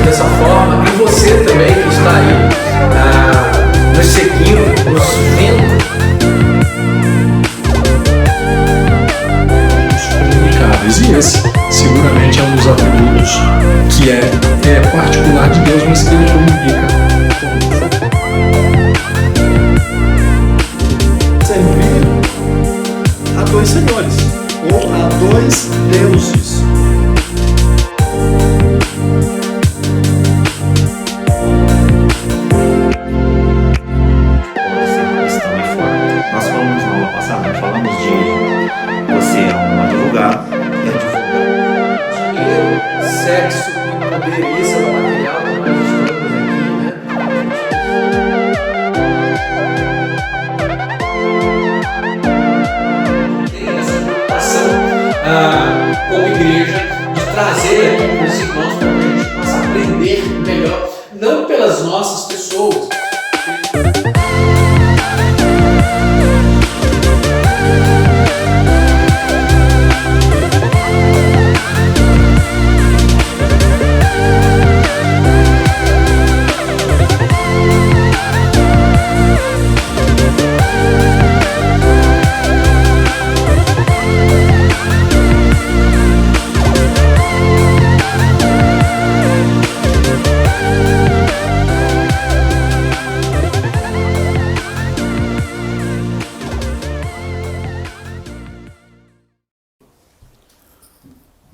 Dessa forma, e você também que está aí nos seguindo, nos vendo. Os comunicáveis, e esse seguramente é um dos atributos que é particular de Deus, mas que ele comunica. Servir a dois senhores, ou a dois deuses. Sexo e poder, esse é o material que nós estamos aqui, né? Tem essa preocupação como igreja de trazer aqui para os irmãos para que a gente possa aprender melhor, não pelas nossas pessoas.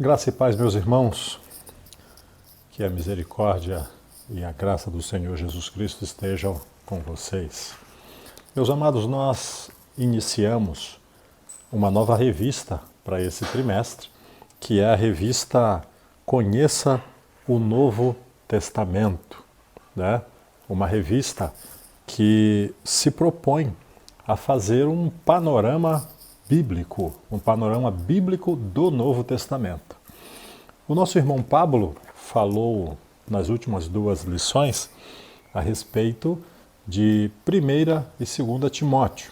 Graça e paz, meus irmãos, que a misericórdia e a graça do Senhor Jesus Cristo estejam com vocês. Meus amados, nós iniciamos uma nova revista para esse trimestre, que é a revista Conheça o Novo Testamento, né? Uma revista que se propõe a fazer um panorama bíblico do Novo Testamento. O nosso irmão Pablo falou nas últimas duas lições a respeito de 1ª e 2ª Timóteo.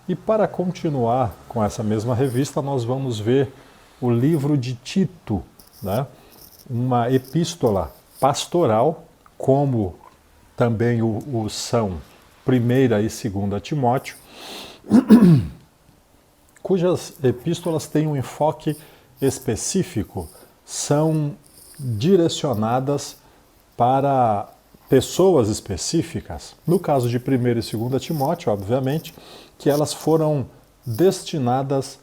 E para continuar com essa mesma revista, nós vamos ver o livro de Tito, né? Uma epístola pastoral, como também o são 1ª e 2ª Timóteo, cujas epístolas têm um enfoque específico, são direcionadas para pessoas específicas. No caso de 1ª e 2ª Timóteo, obviamente, que elas foram destinadas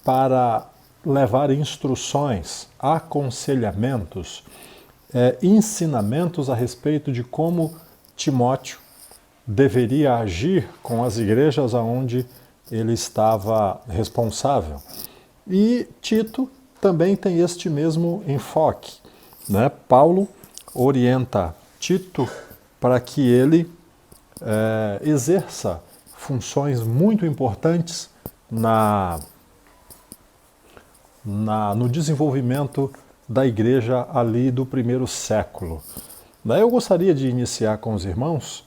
para levar instruções, aconselhamentos, ensinamentos a respeito de como Timóteo deveria agir com as igrejas aonde ele estava responsável. E Tito também tem este mesmo enfoque, né? Paulo orienta Tito para que ele exerça funções muito importantes no desenvolvimento da igreja ali do 1º século. Eu gostaria de iniciar com os irmãos,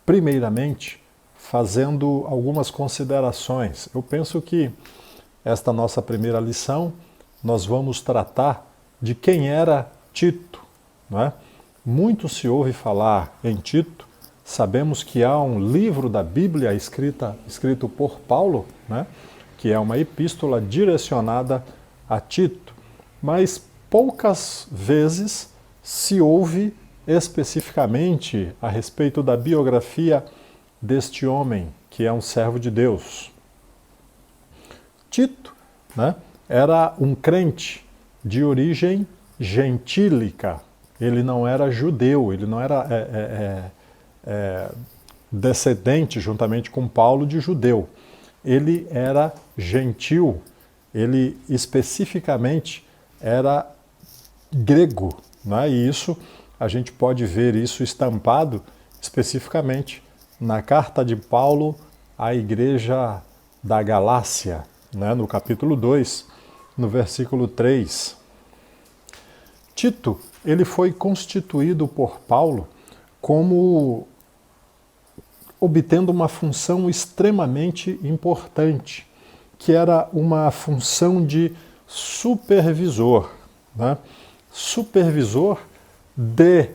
primeiramente, fazendo algumas considerações. Eu penso que esta nossa primeira lição, nós vamos tratar de quem era Tito, não é? Muito se ouve falar em Tito. Sabemos que há um livro da Bíblia escrito por Paulo, né? Que é uma epístola direcionada a Tito. Mas poucas vezes se ouve especificamente a respeito da biografia deste homem, que é um servo de Deus. Tito, né, era um crente de origem gentílica. Ele não era judeu, ele não era descendente, juntamente com Paulo, de judeu. Ele era gentil, ele especificamente era grego, né? E isso, a gente pode ver isso estampado especificamente na carta de Paulo à igreja da Galácia, né? No capítulo 2, no versículo 3. Tito, ele foi constituído por Paulo como obtendo uma função extremamente importante, que era uma função de supervisor, né? Supervisor de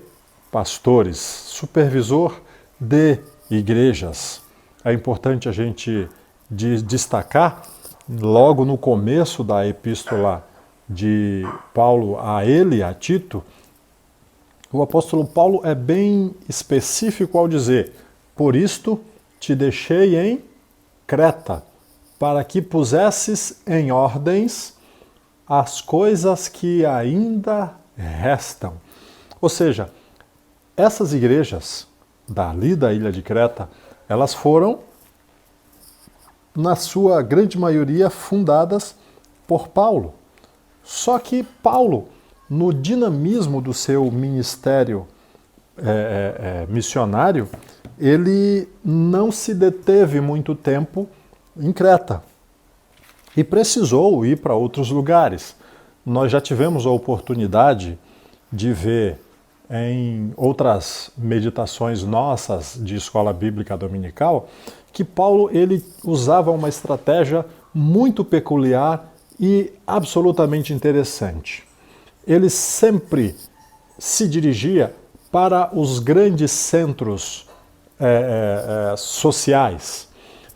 pastores, supervisor de igrejas. É importante a gente destacar, logo no começo da epístola de Paulo a ele, a Tito, o apóstolo Paulo é bem específico ao dizer: por isto te deixei em Creta, para que pusesses em ordens as coisas que ainda restam. Ou seja, essas igrejas dali da ilha de Creta, elas foram, na sua grande maioria, fundadas por Paulo. Só que Paulo, no dinamismo do seu ministério missionário, ele não se deteve muito tempo em Creta e precisou ir para outros lugares. Nós já tivemos a oportunidade de ver em outras meditações nossas de escola bíblica dominical que Paulo ele usava uma estratégia muito peculiar e absolutamente interessante. Ele sempre se dirigia para os grandes centros sociais,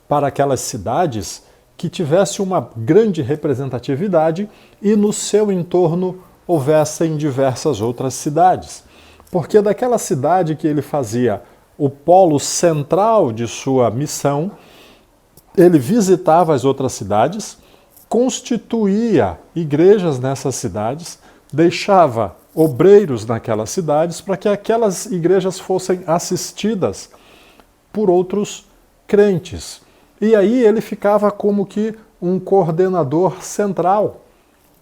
para aquelas cidades que tivessem uma grande representatividade e no seu entorno houvessem diversas outras cidades. Porque daquela cidade que ele fazia o polo central de sua missão, ele visitava as outras cidades, constituía igrejas nessas cidades, deixava obreiros naquelas cidades para que aquelas igrejas fossem assistidas por outros crentes. E aí ele ficava como que um coordenador central,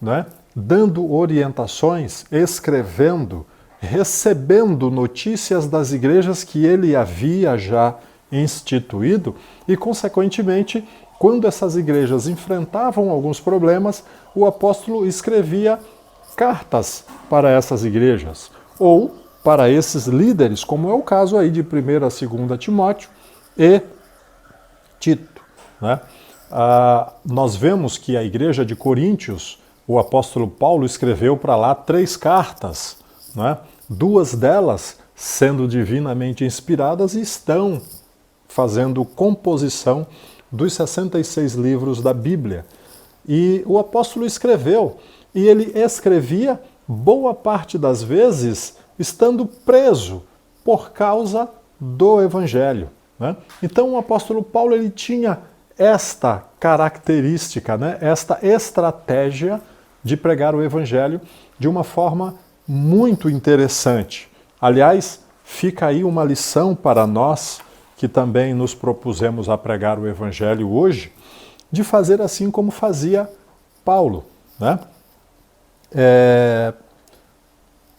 né? Dando orientações, escrevendo, recebendo notícias das igrejas que ele havia já instituído e, consequentemente, quando essas igrejas enfrentavam alguns problemas, o apóstolo escrevia cartas para essas igrejas ou para esses líderes, como é o caso aí de 1ª a 2ª Timóteo e Tito, né? Nós vemos que a igreja de Coríntios, o apóstolo Paulo escreveu para lá 3 cartas, né? 2 delas sendo divinamente inspiradas e estão fazendo composição dos 66 livros da Bíblia. E o apóstolo escreveu, e ele escrevia boa parte das vezes estando preso por causa do Evangelho, né? Então o apóstolo Paulo ele tinha esta característica, né? Esta estratégia de pregar o Evangelho de uma forma muito interessante. Aliás, fica aí uma lição para nós que também nos propusemos a pregar o Evangelho hoje, de fazer assim como fazia Paulo, né?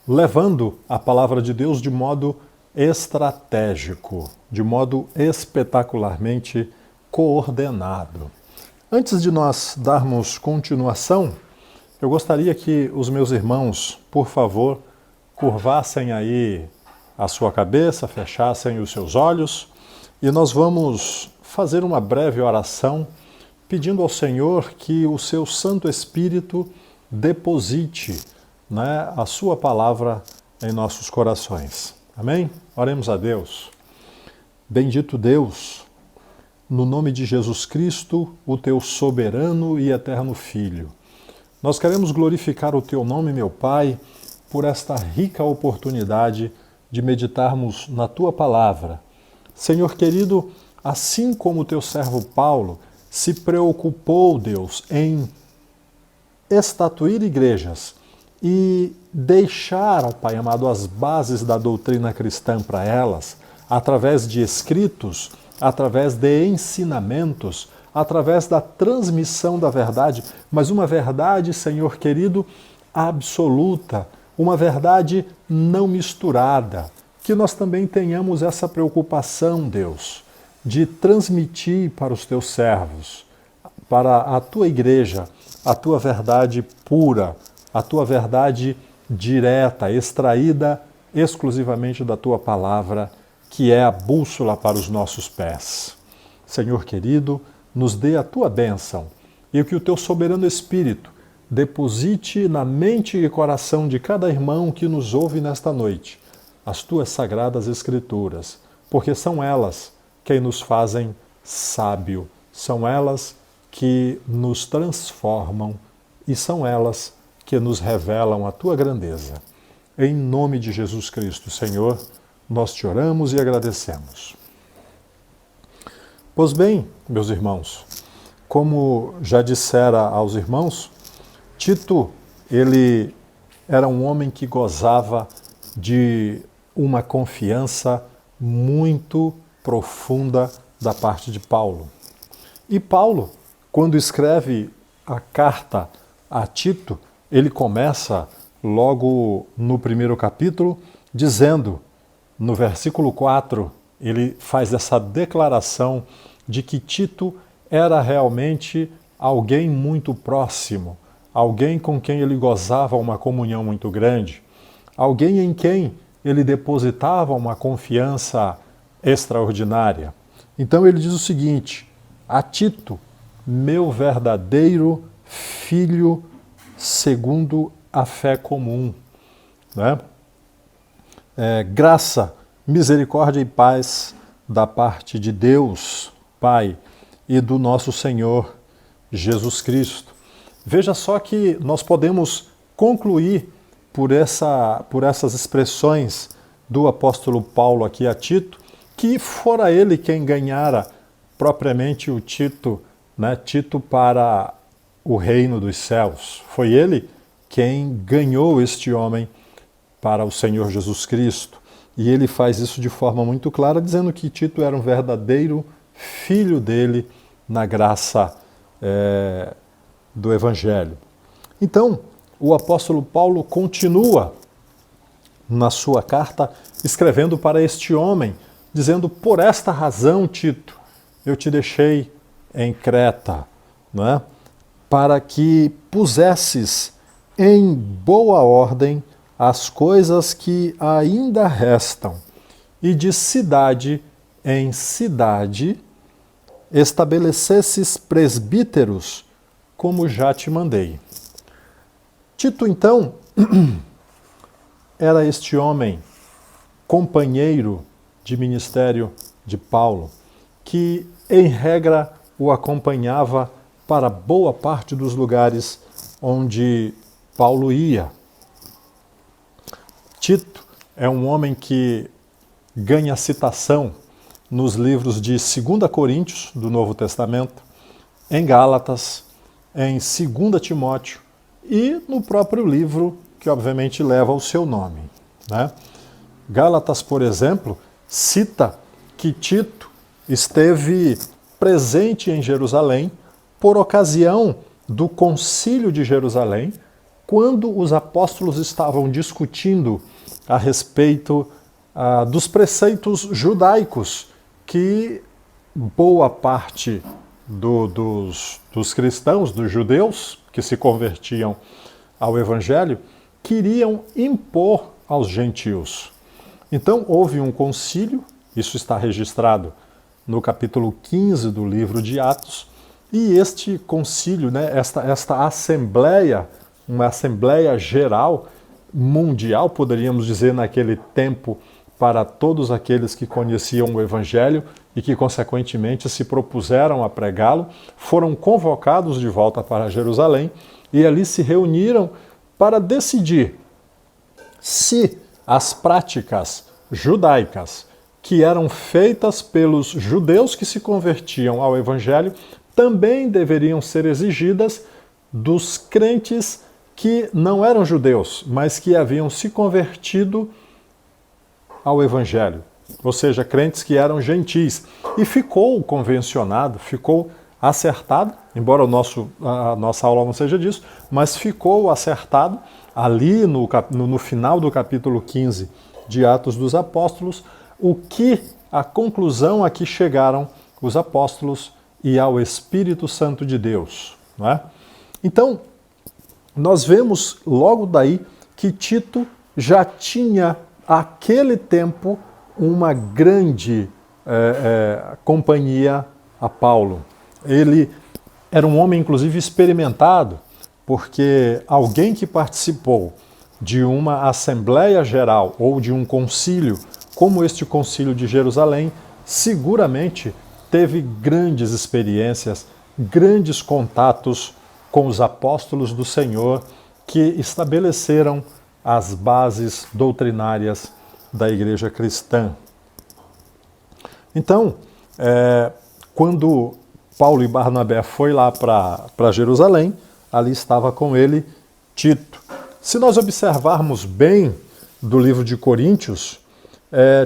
Levando a palavra de Deus de modo estratégico, de modo espetacularmente coordenado. Antes de nós darmos continuação, eu gostaria que os meus irmãos, por favor, curvassem aí a sua cabeça, fechassem os seus olhos e nós vamos fazer uma breve oração pedindo ao Senhor que o seu Santo Espírito deposite, né, a sua palavra em nossos corações. Amém? Oremos a Deus. Bendito Deus, no nome de Jesus Cristo, o teu soberano e eterno Filho. Nós queremos glorificar o teu nome, meu Pai, por esta rica oportunidade de meditarmos na tua palavra. Senhor querido, assim como o teu servo Paulo se preocupou, Deus, em estatuir igrejas e deixar, ó Pai amado, as bases da doutrina cristã para elas, através de escritos, através de ensinamentos, através da transmissão da verdade, mas uma verdade, Senhor querido, absoluta, uma verdade não misturada. Que nós também tenhamos essa preocupação, Deus, de transmitir para os teus servos, para a tua igreja, a tua verdade pura, a tua verdade direta, extraída exclusivamente da tua palavra, que é a bússola para os nossos pés. Senhor querido, nos dê a tua bênção e que o teu soberano Espírito deposite na mente e coração de cada irmão que nos ouve nesta noite as tuas sagradas Escrituras, porque são elas quem nos fazem sábio, são elas que nos transformam e são elas que nos revelam a tua grandeza. Em nome de Jesus Cristo, Senhor, nós te oramos e agradecemos. Pois bem, meus irmãos, como já dissera aos irmãos, Tito, ele era um homem que gozava de uma confiança muito profunda da parte de Paulo. E Paulo, quando escreve a carta a Tito, ele começa logo no primeiro capítulo dizendo, no versículo 4, ele faz essa declaração de que Tito era realmente alguém muito próximo, alguém com quem ele gozava uma comunhão muito grande, alguém em quem ele depositava uma confiança extraordinária. Então ele diz o seguinte: a Tito, meu verdadeiro filho segundo a fé comum. Né? Graça, misericórdia e paz da parte de Deus, Pai, e do nosso Senhor Jesus Cristo. Veja só que nós podemos concluir por essas expressões do apóstolo Paulo aqui a Tito, que fora ele quem ganhara propriamente o Tito, né, Tito para o reino dos céus. Foi ele quem ganhou este homem para o Senhor Jesus Cristo. E ele faz isso de forma muito clara, dizendo que Tito era um verdadeiro filho dele na graça do Evangelho. Então, o apóstolo Paulo continua na sua carta escrevendo para este homem, dizendo: por esta razão, Tito, eu te deixei em Creta, né, para que pusesses em boa ordem as coisas que ainda restam, e de cidade em cidade estabelecesses presbíteros, como já te mandei. Tito, então, era este homem, companheiro de ministério de Paulo, que, em regra, o acompanhava para boa parte dos lugares onde Paulo ia. Tito é um homem que ganha citação nos livros de 2 Coríntios, do Novo Testamento, em Gálatas, em 2 Timóteo e no próprio livro que obviamente leva o seu nome, né? Gálatas, por exemplo, cita que Tito esteve presente em Jerusalém por ocasião do Concílio de Jerusalém, quando os apóstolos estavam discutindo a respeito dos preceitos judaicos que boa parte dos cristãos, dos judeus que se convertiam ao Evangelho, queriam impor aos gentios. Então houve um concílio, isso está registrado no capítulo 15 do livro de Atos, e este concílio, né, esta assembleia, uma assembleia geral, mundial, poderíamos dizer, naquele tempo, para todos aqueles que conheciam o Evangelho e que, consequentemente, se propuseram a pregá-lo, foram convocados de volta para Jerusalém e ali se reuniram para decidir se as práticas judaicas que eram feitas pelos judeus que se convertiam ao Evangelho também deveriam ser exigidas dos crentes que não eram judeus, mas que haviam se convertido ao Evangelho, ou seja, crentes que eram gentis. E ficou convencionado, ficou acertado, embora a nossa aula não seja disso, mas ficou acertado ali no final do capítulo 15 de Atos dos Apóstolos, a conclusão a que chegaram os apóstolos e ao Espírito Santo de Deus. Não é? Então, nós vemos logo daí que Tito já tinha, àquele tempo, uma grande companhia a Paulo. Ele era um homem, inclusive, experimentado, porque alguém que participou de uma Assembleia Geral ou de um concílio, como este concílio de Jerusalém, seguramente teve grandes experiências, grandes contatos com os apóstolos do Senhor que estabeleceram as bases doutrinárias da igreja cristã. Então, quando Paulo e Barnabé foi lá para Jerusalém, ali estava com ele Tito. Se nós observarmos bem do livro de Coríntios,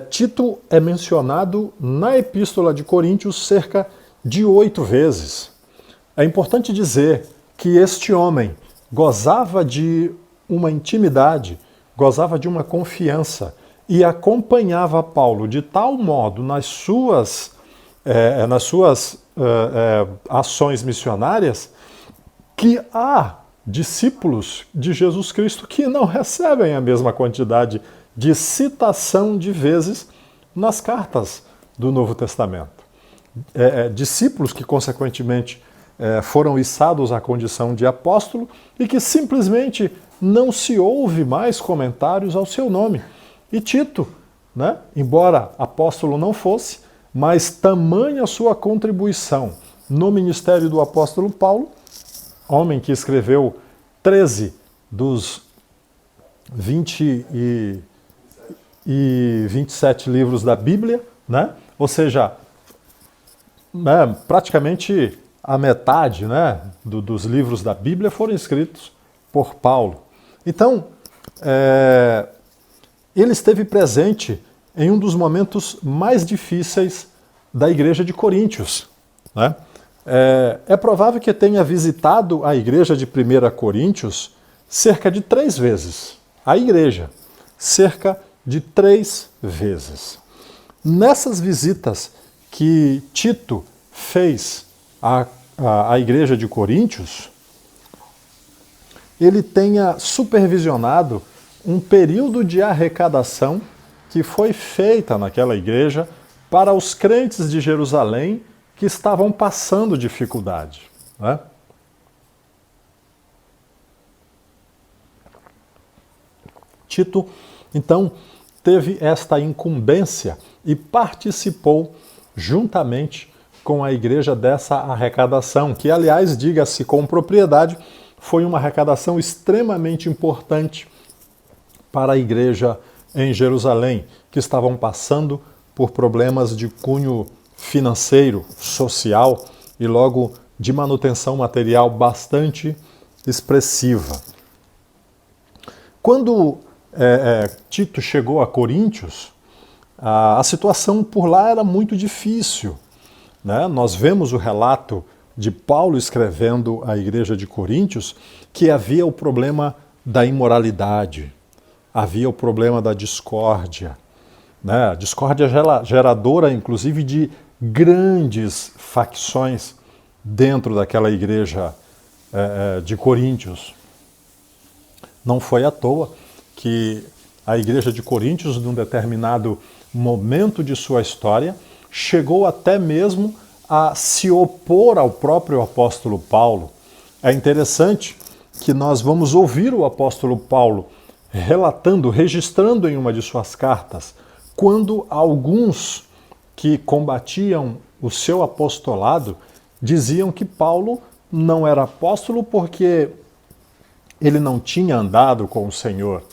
Tito é mencionado na Epístola de Coríntios cerca de 8 vezes. É importante dizer que este homem gozava de uma intimidade, gozava de uma confiança e acompanhava Paulo de tal modo nas suas ações missionárias que há discípulos de Jesus Cristo que não recebem a mesma quantidade de citação de vezes nas cartas do Novo Testamento. Discípulos que, consequentemente, foram içados à condição de apóstolo e que simplesmente não se ouve mais comentários ao seu nome. E Tito, né, embora apóstolo não fosse, mas tamanha sua contribuição no ministério do apóstolo Paulo, homem que escreveu 13 dos 20 e 27 livros da Bíblia, né? Ou seja, praticamente a metade, né, dos livros da Bíblia foram escritos por Paulo. Então, ele esteve presente em um dos momentos mais difíceis da igreja de Coríntios, né? É provável que tenha visitado a igreja de 1 Coríntios cerca de 3 vezes. A igreja, cerca de 3 vezes. Nessas visitas que Tito fez à igreja de Coríntios, ele tenha supervisionado um período de arrecadação que foi feita naquela igreja para os crentes de Jerusalém que estavam passando dificuldade, né? Tito, então, teve esta incumbência e participou juntamente com a igreja dessa arrecadação, que, aliás, diga-se com propriedade, foi uma arrecadação extremamente importante para a igreja em Jerusalém, que estavam passando por problemas de cunho financeiro, social e logo de manutenção material bastante expressiva. Quando Tito chegou a Coríntios, a situação por lá era muito difícil, né? Nós vemos o relato de Paulo escrevendo à igreja de Coríntios que havia o problema da imoralidade, havia o problema da discórdia, né? Discórdia geradora, inclusive, de grandes facções dentro daquela igreja de Coríntios. Não foi à toa que a igreja de Coríntios, num determinado momento de sua história, chegou até mesmo a se opor ao próprio apóstolo Paulo. É interessante que nós vamos ouvir o apóstolo Paulo relatando, registrando em uma de suas cartas, quando alguns que combatiam o seu apostolado diziam que Paulo não era apóstolo porque ele não tinha andado com o Senhor,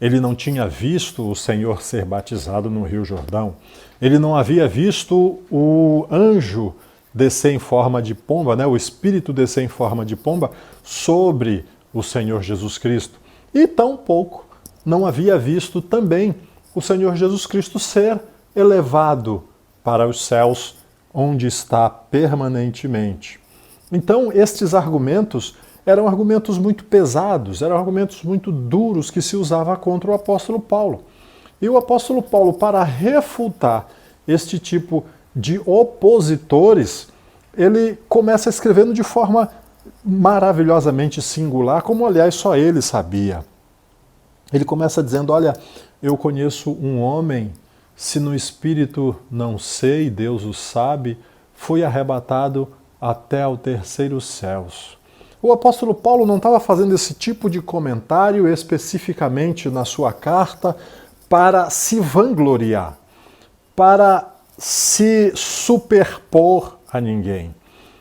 ele não tinha visto o Senhor ser batizado no Rio Jordão, ele não havia visto o anjo descer em forma de pomba, o Espírito descer em forma de pomba sobre o Senhor Jesus Cristo. E tampouco não havia visto também o Senhor Jesus Cristo ser elevado para os céus, onde está permanentemente. Então, estes argumentos eram argumentos muito pesados, eram argumentos muito duros que se usava contra o apóstolo Paulo. E o apóstolo Paulo, para refutar este tipo de opositores, ele começa escrevendo de forma maravilhosamente singular, como aliás só ele sabia. Ele começa dizendo: olha, eu conheço um homem, se no espírito não sei, Deus o sabe, foi arrebatado até ao terceiro céus. O apóstolo Paulo não estava fazendo esse tipo de comentário especificamente na sua carta para se vangloriar, para se superpor a ninguém.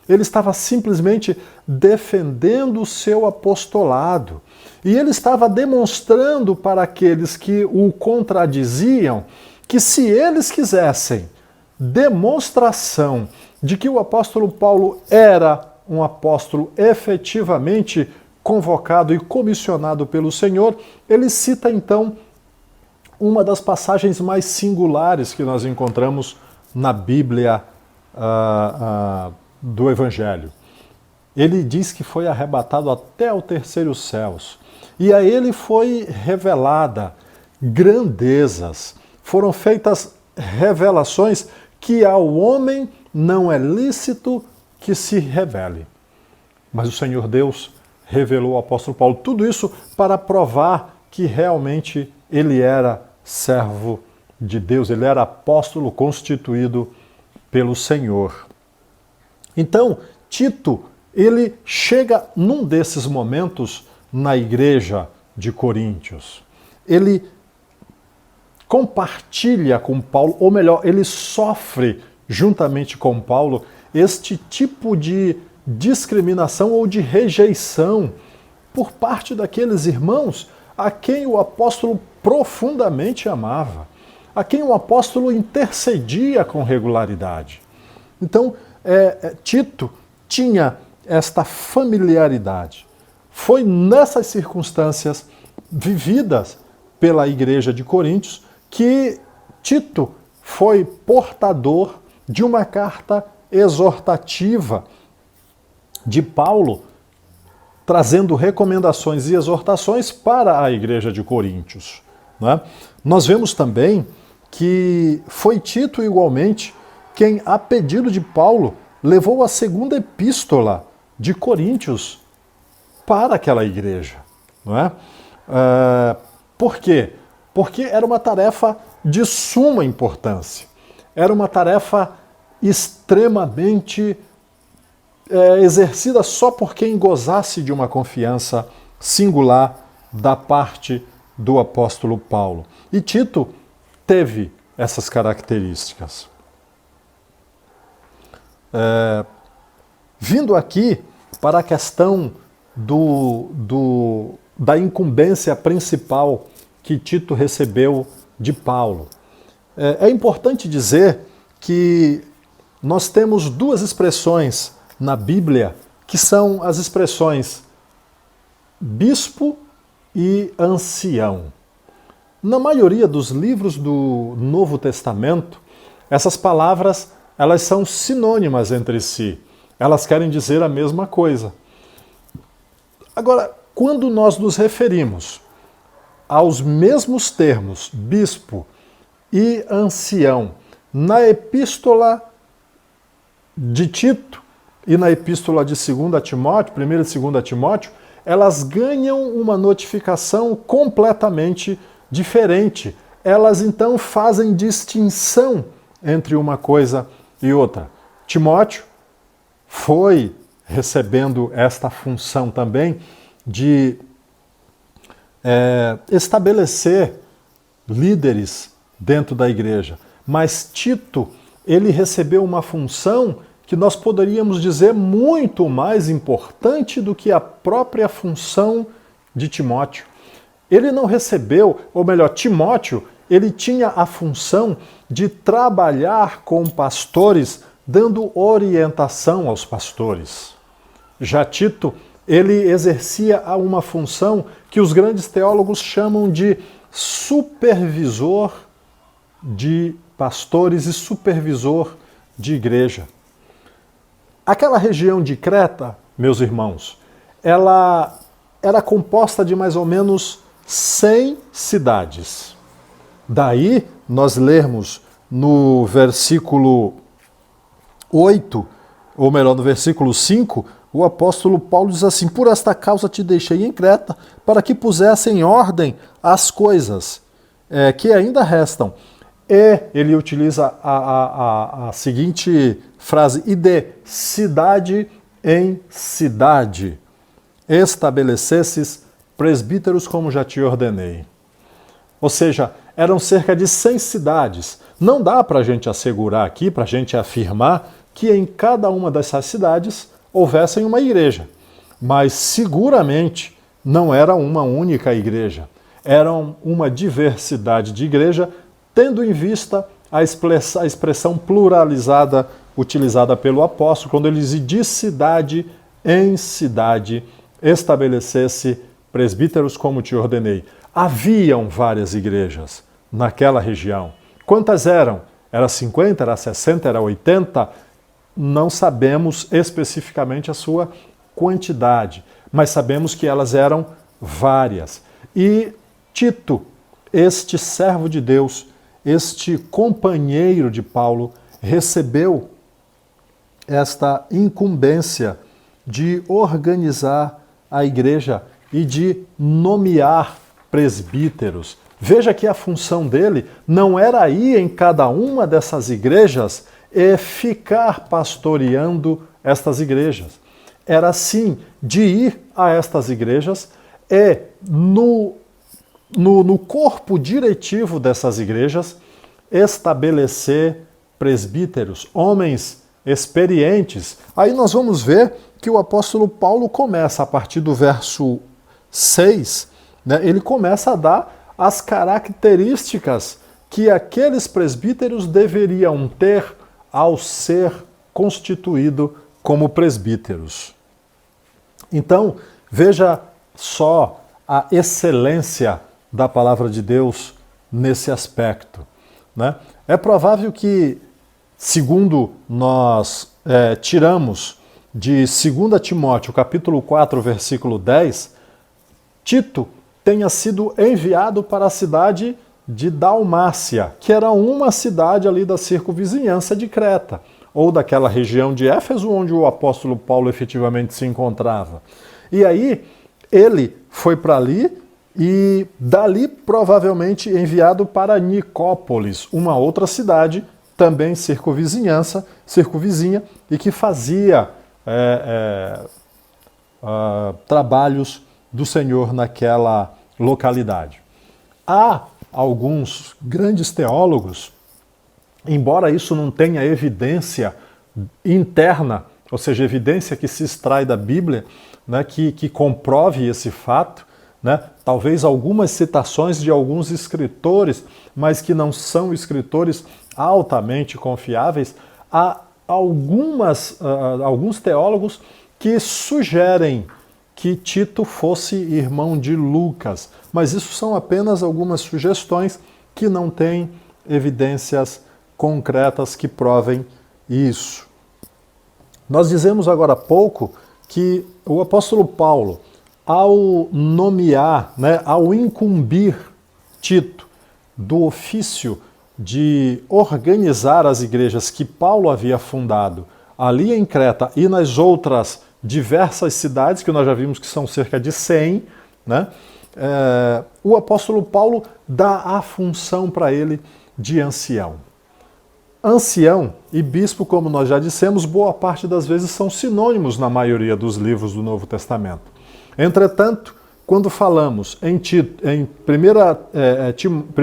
Ele estava simplesmente defendendo o seu apostolado. E ele estava demonstrando para aqueles que o contradiziam que, se eles quisessem demonstração de que o apóstolo Paulo era um apóstolo efetivamente convocado e comissionado pelo Senhor, ele cita então uma das passagens mais singulares que nós encontramos na Bíblia do Evangelho. Ele diz que foi arrebatado até o terceiro céus. E a ele foi revelada grandezas, foram feitas revelações que ao homem não é lícito que se revele. Mas o Senhor Deus revelou ao apóstolo Paulo tudo isso para provar que realmente ele era servo de Deus, ele era apóstolo constituído pelo Senhor. Então, Tito, ele chega num desses momentos na igreja de Coríntios. Ele compartilha com Paulo, ou melhor, ele sofre juntamente com Paulo este tipo de discriminação ou de rejeição por parte daqueles irmãos a quem o apóstolo profundamente amava, a quem o apóstolo intercedia com regularidade. Então, Tito tinha esta familiaridade. Foi nessas circunstâncias vividas pela igreja de Coríntios que Tito foi portador de uma carta exortativa de Paulo, trazendo recomendações e exortações para a igreja de Coríntios. Né? Nós vemos também que foi Tito, igualmente, quem, a pedido de Paulo, levou a segunda epístola de Coríntios para aquela igreja. Não é? Por quê? Porque era uma tarefa de suma importância. Era uma tarefa extremamente exercida só por quem gozasse de uma confiança singular da parte do apóstolo Paulo. E Tito teve essas características. Vindo aqui para a questão da incumbência principal que Tito recebeu de Paulo. É importante dizer que nós temos duas expressões na Bíblia que são as expressões bispo e ancião. Na maioria dos livros do Novo Testamento, essas palavras elas são sinônimas entre si. Elas querem dizer a mesma coisa. Agora, quando nós nos referimos aos mesmos termos, bispo e ancião, na epístola de Tito e na epístola de 2 Timóteo, 1 e 2 Timóteo, elas ganham uma notificação completamente diferente. Elas então fazem distinção entre uma coisa e outra. Timóteo foi recebendo esta função também de estabelecer líderes dentro da igreja. Mas Tito, ele recebeu uma função que nós poderíamos dizer muito mais importante do que a própria função de Timóteo. Ele não recebeu, ou melhor, Timóteo, ele tinha a função de trabalhar com pastores, dando orientação aos pastores. Já Tito, ele exercia uma função que os grandes teólogos chamam de supervisor de pastores e supervisor de igreja. Aquela região de Creta, meus irmãos, ela era composta de mais ou menos 100 cidades. Daí, nós lermos no versículo 8, ou melhor, no versículo 5, o apóstolo Paulo diz assim: por esta causa te deixei em Creta, para que pusesse em ordem as coisas que ainda restam. E ele utiliza a seguinte frase: e de cidade em cidade estabelecesses presbíteros como já te ordenei. Ou seja, eram cerca de 100 cidades. Não dá para a gente assegurar aqui, para a gente afirmar que em cada uma dessas cidades houvessem uma igreja. Mas seguramente não era uma única igreja. Era uma diversidade de igreja, tendo em vista a expressão pluralizada utilizada pelo apóstolo, quando ele diz de cidade em cidade estabelecesse presbíteros como te ordenei. Haviam várias igrejas naquela região. Quantas eram? Era 50, era 60, era 80? Não sabemos especificamente a sua quantidade, mas sabemos que elas eram várias. E Tito, este servo de Deus, este companheiro de Paulo, recebeu esta incumbência de organizar a igreja e de nomear presbíteros. Veja que a função dele não era ir em cada uma dessas igrejas e ficar pastoreando estas igrejas. Era sim de ir a estas igrejas e no corpo diretivo dessas igrejas estabelecer presbíteros, homens experientes. Aí nós vamos ver que o apóstolo Paulo começa a partir do verso 6, ele começa a dar as características que aqueles presbíteros deveriam ter ao ser constituído como presbíteros. Então, veja só a excelência da palavra de Deus nesse aspecto. É provável que, segundo nós tiramos de 2 Timóteo, capítulo 4, versículo 10, Tito tenha sido enviado para a cidade de Dalmácia, que era uma cidade ali da circunvizinhança de Creta, ou daquela região de Éfeso, onde o apóstolo Paulo efetivamente se encontrava. E aí, ele foi para ali e dali provavelmente enviado para Nicópolis, uma outra cidade, também circunvizinha, e que fazia trabalhos do Senhor naquela localidade. Há alguns grandes teólogos, embora isso não tenha evidência interna, ou seja, evidência que se extrai da Bíblia, que comprove esse fato, talvez algumas citações de alguns escritores, mas que não são escritores altamente confiáveis, há alguns teólogos que sugerem que Tito fosse irmão de Lucas, mas isso são apenas algumas sugestões que não têm evidências concretas que provem isso. Nós dizemos agora há pouco que o apóstolo Paulo, ao nomear, ao incumbir Tito do ofício de organizar as igrejas que Paulo havia fundado ali em Creta e nas outras diversas cidades, que nós já vimos que são cerca de 100, o apóstolo Paulo dá a função para ele de ancião. Ancião e bispo, como nós já dissemos, boa parte das vezes são sinônimos na maioria dos livros do Novo Testamento. Entretanto, quando falamos em 1 e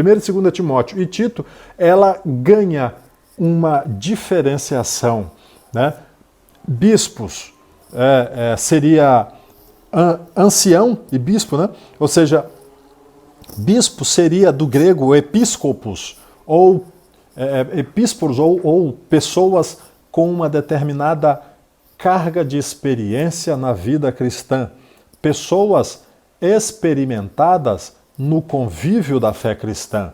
2 Timóteo e Tito, ela ganha uma diferenciação, né? Bispos seria ancião e bispo, né? Ou seja, bispo seria do grego episcopos, ou epísporos, ou pessoas com uma determinada carga de experiência na vida cristã, pessoas experimentadas no convívio da fé cristã.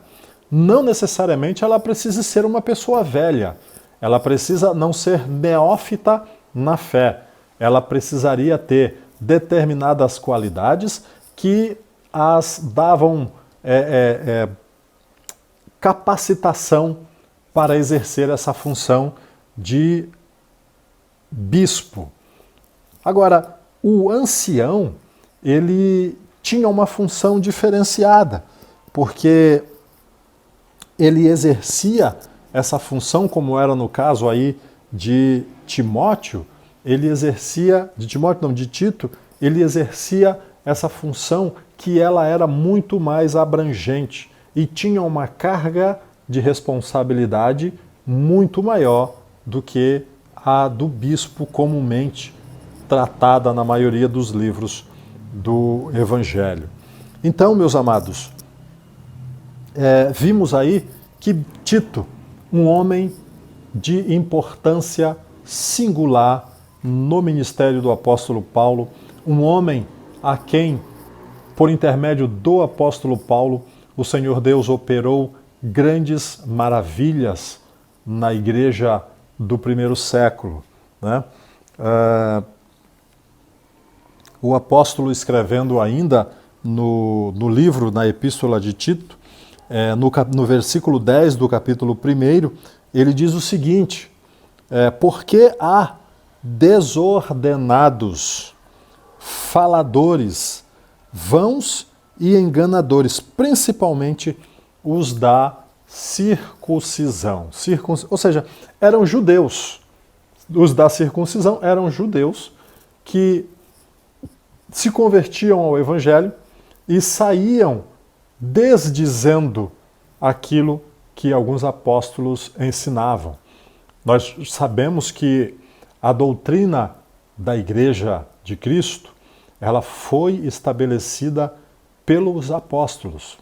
Não necessariamente ela precisa ser uma pessoa velha, ela precisa não ser neófita na fé, ela precisaria ter determinadas qualidades que as davam capacitação para exercer essa função de bispo. Agora, o ancião, ele tinha uma função diferenciada, porque ele exercia essa função, como era no caso aí de Timóteo, de Tito, ele exercia essa função que ela era muito mais abrangente e tinha uma carga de responsabilidade muito maior do que a do bispo comumente tratada na maioria dos livros do Evangelho. Então, meus amados, vimos aí que Tito, um homem de importância singular no ministério do apóstolo Paulo, um homem a quem, por intermédio do apóstolo Paulo, o Senhor Deus operou grandes maravilhas na igreja do primeiro século, né? O apóstolo, escrevendo ainda no livro, na epístola de Tito, no versículo 10 do capítulo 1, ele diz o seguinte: porque há desordenados, faladores, vãos e enganadores, principalmente os da circuncisão. Ou seja, eram judeus. Os da circuncisão eram judeus que se convertiam ao Evangelho e saíam desdizendo aquilo que alguns apóstolos ensinavam. Nós sabemos que a doutrina da Igreja de Cristo, ela foi estabelecida pelos apóstolos.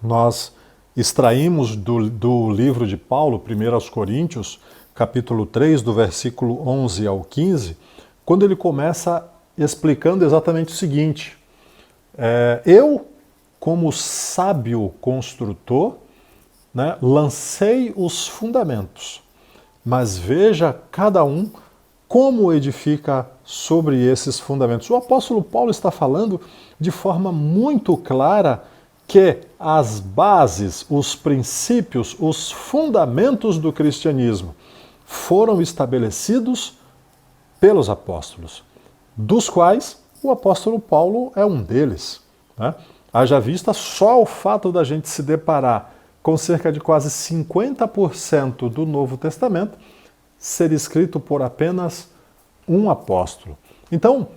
Nós extraímos do livro de Paulo, 1 aos Coríntios, capítulo 3, do versículo 11 ao 15, quando ele começa explicando exatamente o seguinte: eu, como sábio construtor, né, lancei os fundamentos, mas veja cada um como edifica sobre esses fundamentos. O apóstolo Paulo está falando de forma muito clara que as bases, os princípios, os fundamentos do cristianismo foram estabelecidos pelos apóstolos, dos quais o apóstolo Paulo é um deles, né? Haja vista só o fato da gente se deparar com cerca de quase 50% do Novo Testamento ser escrito por apenas um apóstolo. Então,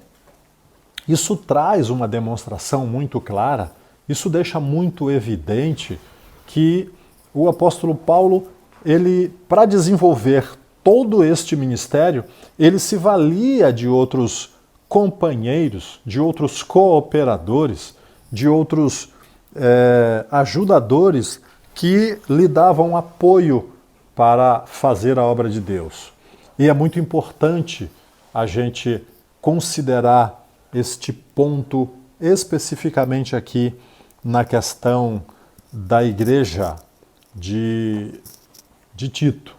isso traz uma demonstração muito clara, isso deixa muito evidente que o apóstolo Paulo, ele, para desenvolver todo este ministério, ele se valia de outros companheiros, de outros cooperadores, de outros ajudadores que lhe davam apoio para fazer a obra de Deus. E é muito importante a gente considerar este ponto especificamente aqui na questão da igreja de Tito.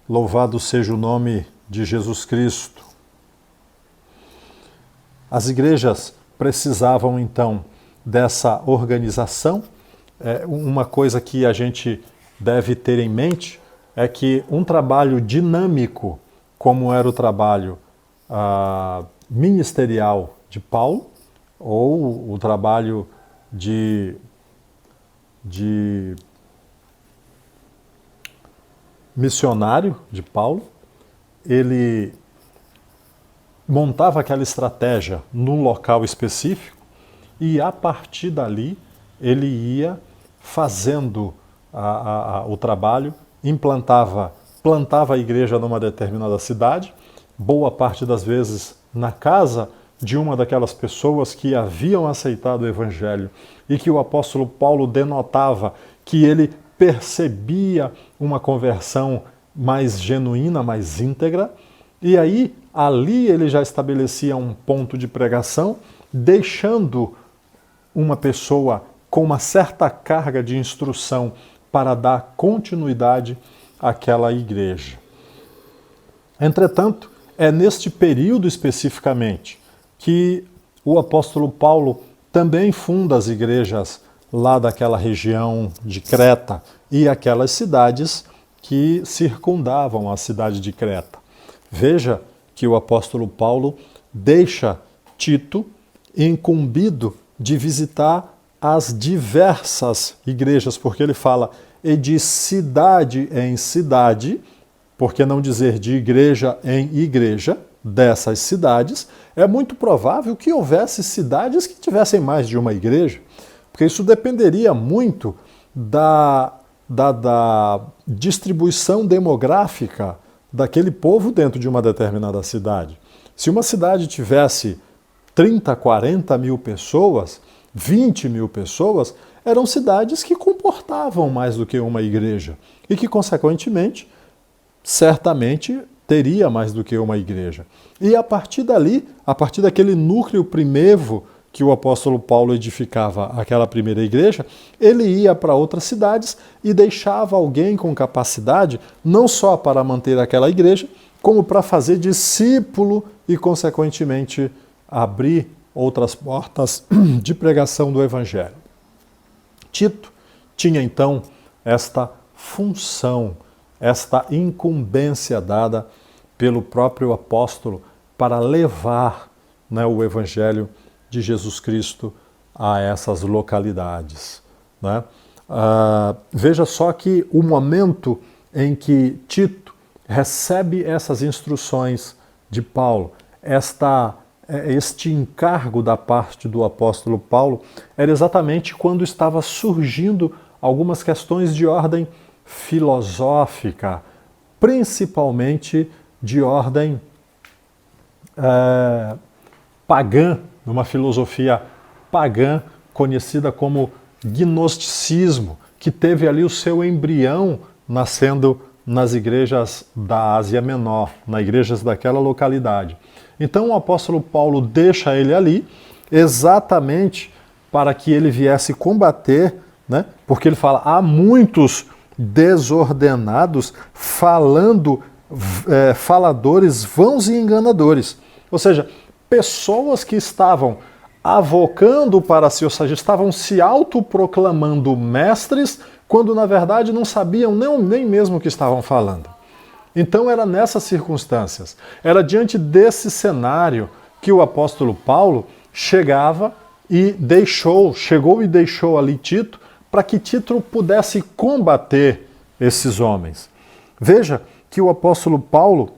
Louvado seja o nome de Jesus Cristo. As igrejas precisavam então dessa organização. Uma coisa que a gente deve ter em mente é que um trabalho dinâmico, como era o trabalho ministerial de Paulo, ou o trabalho de missionário de Paulo, ele montava aquela estratégia num local específico e a partir dali ele ia fazendo o trabalho, plantava a igreja numa determinada cidade, boa parte das vezes na casa de uma daquelas pessoas que haviam aceitado o Evangelho e que o apóstolo Paulo denotava que ele percebia uma conversão mais genuína, mais íntegra, e aí ali ele já estabelecia um ponto de pregação, deixando uma pessoa com uma certa carga de instrução para dar continuidade àquela igreja. Entretanto, é neste período especificamente que o apóstolo Paulo também funda as igrejas lá daquela região de Creta e aquelas cidades que circundavam a cidade de Creta. Veja que o apóstolo Paulo deixa Tito incumbido de visitar as diversas igrejas, porque ele fala, e de cidade em cidade, por que não dizer de igreja em igreja, dessas cidades, é muito provável que houvesse cidades que tivessem mais de uma igreja, porque isso dependeria muito da distribuição demográfica daquele povo dentro de uma determinada cidade. Se uma cidade tivesse 30, 40 mil pessoas, 20 mil pessoas, eram cidades que comportavam mais do que uma igreja e que, consequentemente, certamente teria mais do que uma igreja. E a partir dali, a partir daquele núcleo primevo que o apóstolo Paulo edificava aquela primeira igreja, ele ia para outras cidades e deixava alguém com capacidade não só para manter aquela igreja, como para fazer discípulo e, consequentemente, abrir outras portas de pregação do Evangelho. Tito tinha então esta função, esta incumbência dada pelo próprio apóstolo para levar, o Evangelho de Jesus Cristo a essas localidades. Veja só que o momento em que Tito recebe essas instruções de Paulo, este encargo da parte do apóstolo Paulo, era exatamente quando estava surgindo algumas questões de ordem filosófica, principalmente de ordem pagã, numa filosofia pagã conhecida como gnosticismo, que teve ali o seu embrião nascendo nas igrejas da Ásia Menor, nas igrejas daquela localidade. Então o apóstolo Paulo deixa ele ali exatamente para que ele viesse combater, porque ele fala, há muitos desordenados faladores vãos e enganadores. Ou seja, pessoas que estavam avocando para si, ou seja, estavam se autoproclamando mestres, quando na verdade não sabiam nem mesmo o que estavam falando. Então era nessas circunstâncias, era diante desse cenário que o apóstolo Paulo chegou e deixou ali Tito, para que Tito pudesse combater esses homens. Veja que o apóstolo Paulo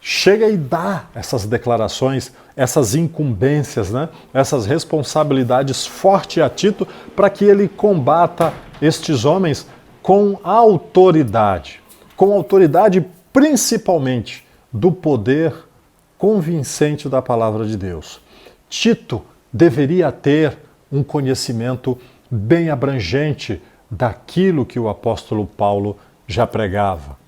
chega e dá essas declarações, essas incumbências, essas responsabilidades fortes a Tito, para que ele combata estes homens com autoridade principalmente do poder convincente da palavra de Deus. Tito deveria ter um conhecimento bem abrangente daquilo que o apóstolo Paulo já pregava.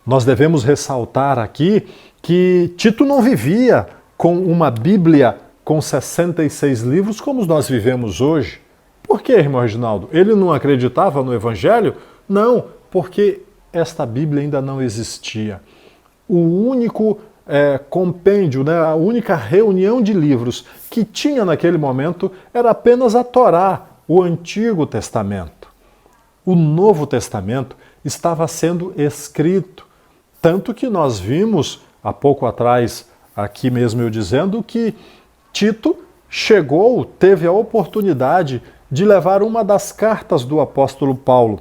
Nós devemos ressaltar aqui que Tito não vivia com uma Bíblia com 66 livros como nós vivemos hoje. Por quê, irmão Reginaldo? Ele não acreditava no Evangelho? Não, porque esta Bíblia ainda não existia. O único compêndio, a única reunião de livros que tinha naquele momento era apenas a Torá, o Antigo Testamento. O Novo Testamento estava sendo escrito, tanto que nós vimos há pouco atrás, aqui mesmo eu dizendo, que Tito teve a oportunidade de levar uma das cartas do apóstolo Paulo,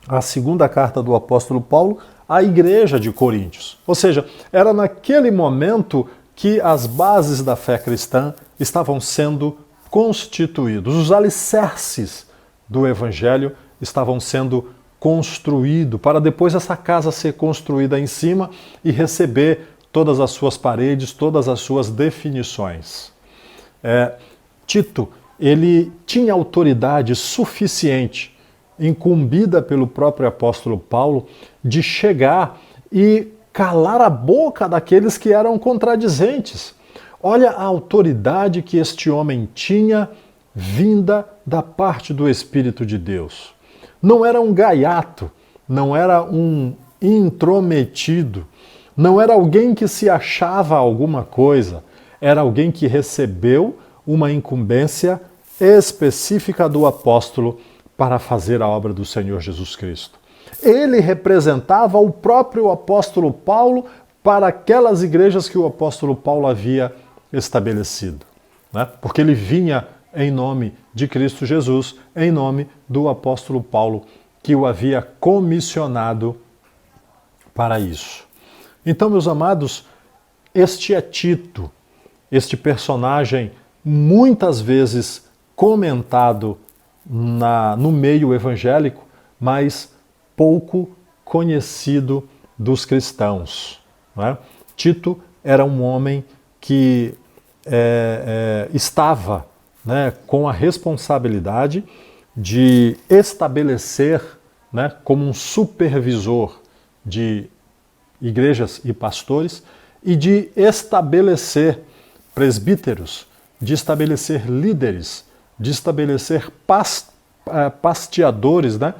a segunda carta do apóstolo Paulo, a igreja de Coríntios. Ou seja, era naquele momento que as bases da fé cristã estavam sendo constituídos, os alicerces do evangelho estavam sendo construídos, para depois essa casa ser construída em cima e receber todas as suas paredes, todas as suas definições. Tito, ele tinha autoridade suficiente, incumbida pelo próprio apóstolo Paulo, de chegar e calar a boca daqueles que eram contradizentes. Olha a autoridade que este homem tinha vinda da parte do Espírito de Deus. Não era um gaiato, não era um intrometido, não era alguém que se achava alguma coisa, era alguém que recebeu uma incumbência específica do apóstolo para fazer a obra do Senhor Jesus Cristo. Ele representava o próprio apóstolo Paulo para aquelas igrejas que o apóstolo Paulo havia estabelecido, né? Porque ele vinha em nome de Cristo Jesus, em nome do apóstolo Paulo, que o havia comissionado para isso. Então, meus amados, este é Tito, este personagem muitas vezes comentado no meio evangélico, mas pouco conhecido dos cristãos, né? Tito era um homem que estava, né, com a responsabilidade de estabelecer, né, como um supervisor de igrejas e pastores e de estabelecer presbíteros, de estabelecer líderes, de estabelecer pasteadores, né,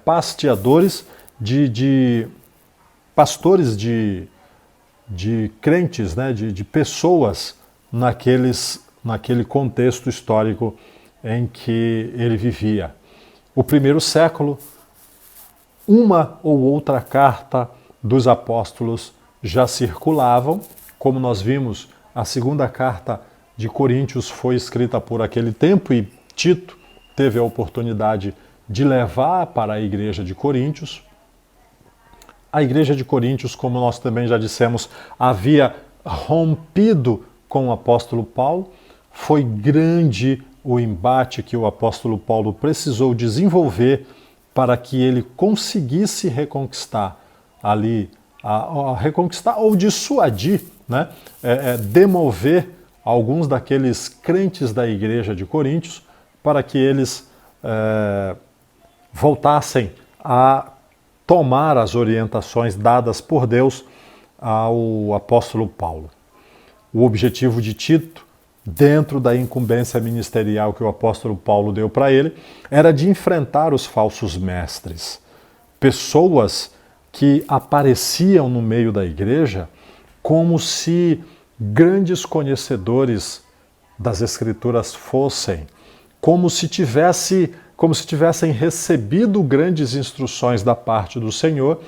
pastores de pastores de crentes, né, de pessoas naquele contexto histórico em que ele vivia. O primeiro século, uma ou outra carta dos apóstolos já circulavam, como nós vimos, a segunda carta de Coríntios foi escrita por aquele tempo e Tito teve a oportunidade de levar para a igreja de Coríntios. A igreja de Coríntios, como nós também já dissemos, havia rompido com o apóstolo Paulo. Foi grande o embate que o apóstolo Paulo precisou desenvolver para que ele conseguisse reconquistar ali, reconquistar ou dissuadir, né, demover alguns daqueles crentes da igreja de Coríntios para que eles voltassem a tomar as orientações dadas por Deus ao apóstolo Paulo. O objetivo de Tito, dentro da incumbência ministerial que o apóstolo Paulo deu para ele, era de enfrentar os falsos mestres, pessoas que apareciam no meio da igreja como se grandes conhecedores das Escrituras fossem, como se tivessem recebido grandes instruções da parte do Senhor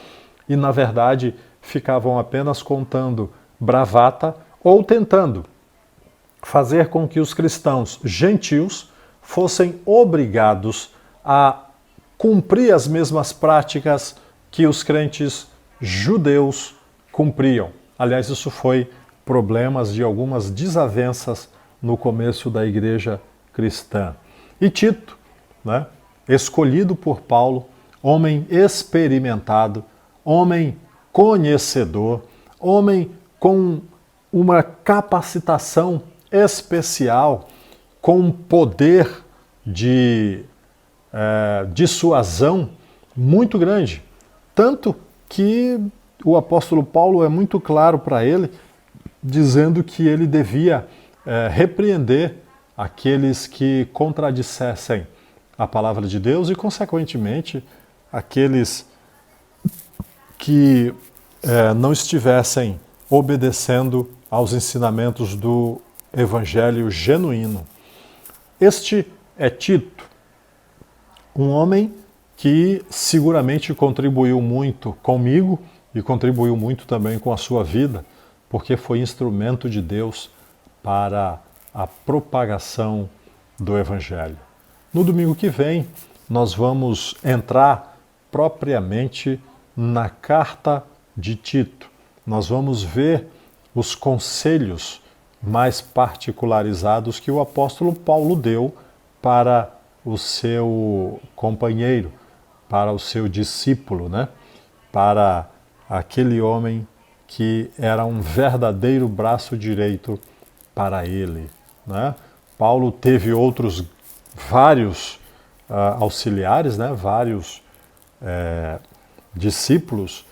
e, na verdade, ficavam apenas contando bravata ou tentando fazer com que os cristãos gentios fossem obrigados a cumprir as mesmas práticas que os crentes judeus cumpriam. Aliás, isso foi problemas de algumas desavenças no começo da igreja cristã. E Tito, né, escolhido por Paulo, homem experimentado, homem conhecedor, homem com uma capacitação especial, com poder de dissuasão muito grande. Tanto que o apóstolo Paulo é muito claro para ele, dizendo que ele devia repreender aqueles que contradissessem a palavra de Deus e, consequentemente, aqueles que não estivessem obedecendo aos ensinamentos do evangelho genuíno. Este é Tito, um homem que seguramente contribuiu muito comigo e contribuiu muito também com a sua vida, porque foi instrumento de Deus para a propagação do evangelho. No domingo que vem, nós vamos entrar propriamente na carta de Tito, nós vamos ver os conselhos mais particularizados que o apóstolo Paulo deu para o seu companheiro, para o seu discípulo, né? Para aquele homem que era um verdadeiro braço direito para ele, né? Paulo teve vários auxiliares, né? Vários discípulos,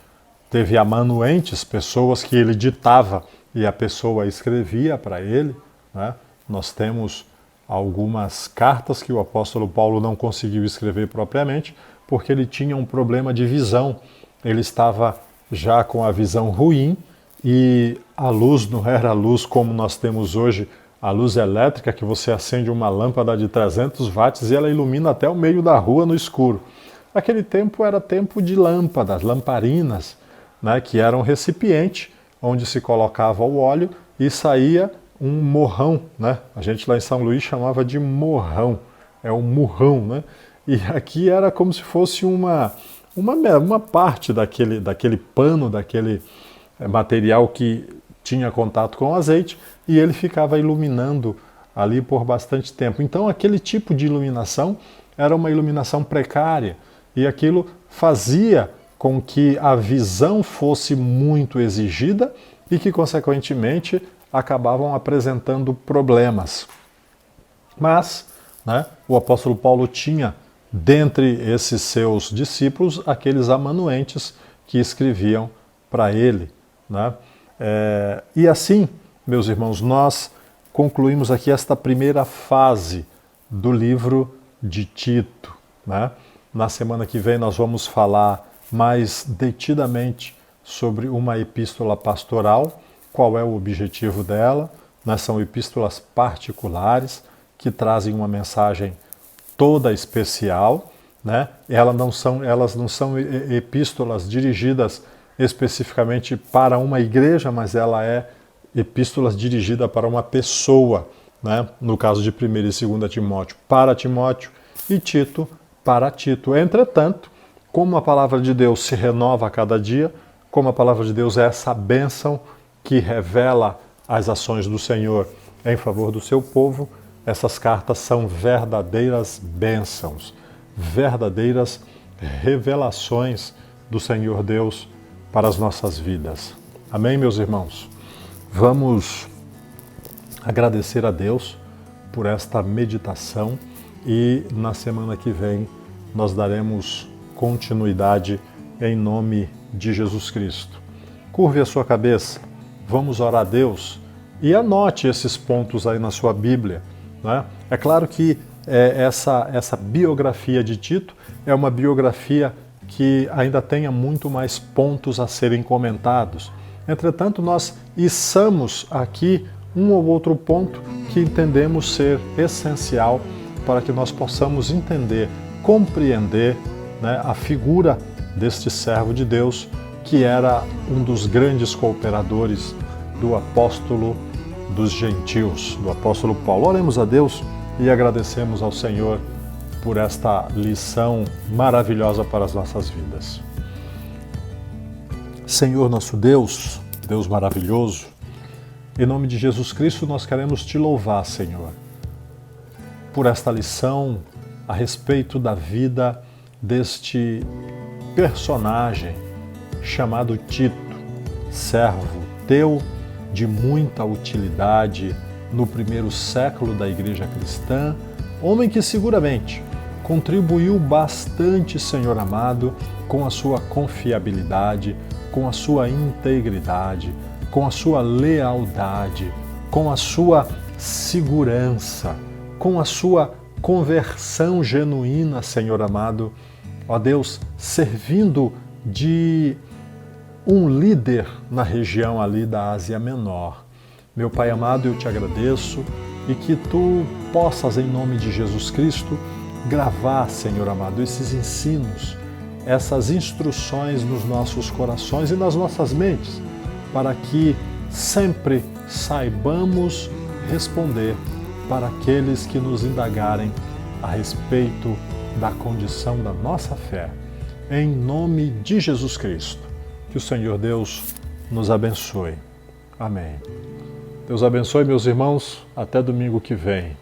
teve amanuenses, pessoas que ele ditava e a pessoa escrevia para ele, né? Nós temos algumas cartas que o apóstolo Paulo não conseguiu escrever propriamente, porque ele tinha um problema de visão. Ele estava já com a visão ruim e a luz não era a luz como nós temos hoje, a luz elétrica, que você acende uma lâmpada de 300 watts e ela ilumina até o meio da rua no escuro. Aquele tempo era tempo de lâmpadas, lamparinas, né, que era um recipiente onde se colocava o óleo e saía um morrão, né? A gente lá em São Luís chamava de morrão, é um murrão, né? E aqui era como se fosse uma parte daquele pano, daquele material que tinha contato com o azeite e ele ficava iluminando ali por bastante tempo. Então aquele tipo de iluminação era uma iluminação precária e aquilo fazia com que a visão fosse muito exigida e que, consequentemente, acabavam apresentando problemas. Mas, né, o apóstolo Paulo tinha, dentre esses seus discípulos, aqueles amanuenses que escreviam para ele, né? E assim, meus irmãos, nós concluímos aqui esta primeira fase do livro de Tito, né? Na semana que vem nós vamos falar mais detidamente sobre uma epístola pastoral, qual é o objetivo dela, né? São epístolas particulares que trazem uma mensagem toda especial, né? Elas não são epístolas dirigidas especificamente para uma igreja, mas ela é epístolas dirigidas para uma pessoa, né? No caso de 1 e 2 Timóteo, para Timóteo, e Tito, para Tito. Entretanto, como a palavra de Deus se renova a cada dia, como a palavra de Deus é essa bênção que revela as ações do Senhor em favor do seu povo, essas cartas são verdadeiras bênçãos, verdadeiras revelações do Senhor Deus para as nossas vidas. Amém, meus irmãos? Vamos agradecer a Deus por esta meditação e na semana que vem nós daremos continuidade em nome de Jesus Cristo. Curve a sua cabeça, vamos orar a Deus e anote esses pontos aí na sua Bíblia, né? É claro que essa biografia de Tito é uma biografia que ainda tenha muito mais pontos a serem comentados. Entretanto, nós içamos aqui um ou outro ponto que entendemos ser essencial para que nós possamos entender, compreender, né, a figura deste servo de Deus, que era um dos grandes cooperadores do apóstolo dos gentios, do apóstolo Paulo. Oremos a Deus e agradecemos ao Senhor por esta lição maravilhosa para as nossas vidas. Senhor nosso Deus, Deus maravilhoso, em nome de Jesus Cristo nós queremos te louvar, Senhor, por esta lição a respeito da vida deste personagem chamado Tito, servo teu de muita utilidade no primeiro século da Igreja Cristã, homem que seguramente contribuiu bastante, Senhor amado, com a sua confiabilidade, com a sua integridade, com a sua lealdade, com a sua segurança, com a sua conversão genuína, Senhor amado, ó Deus, servindo de um líder na região ali da Ásia Menor. Meu Pai amado, eu te agradeço e que tu possas, em nome de Jesus Cristo, gravar, Senhor amado, esses ensinos, essas instruções nos nossos corações e nas nossas mentes, para que sempre saibamos responder para aqueles que nos indagarem a respeito da condição da nossa fé. em nome de Jesus Cristo. Que o Senhor Deus nos abençoe. Amém. Deus abençoe, meus irmãos. Até domingo que vem.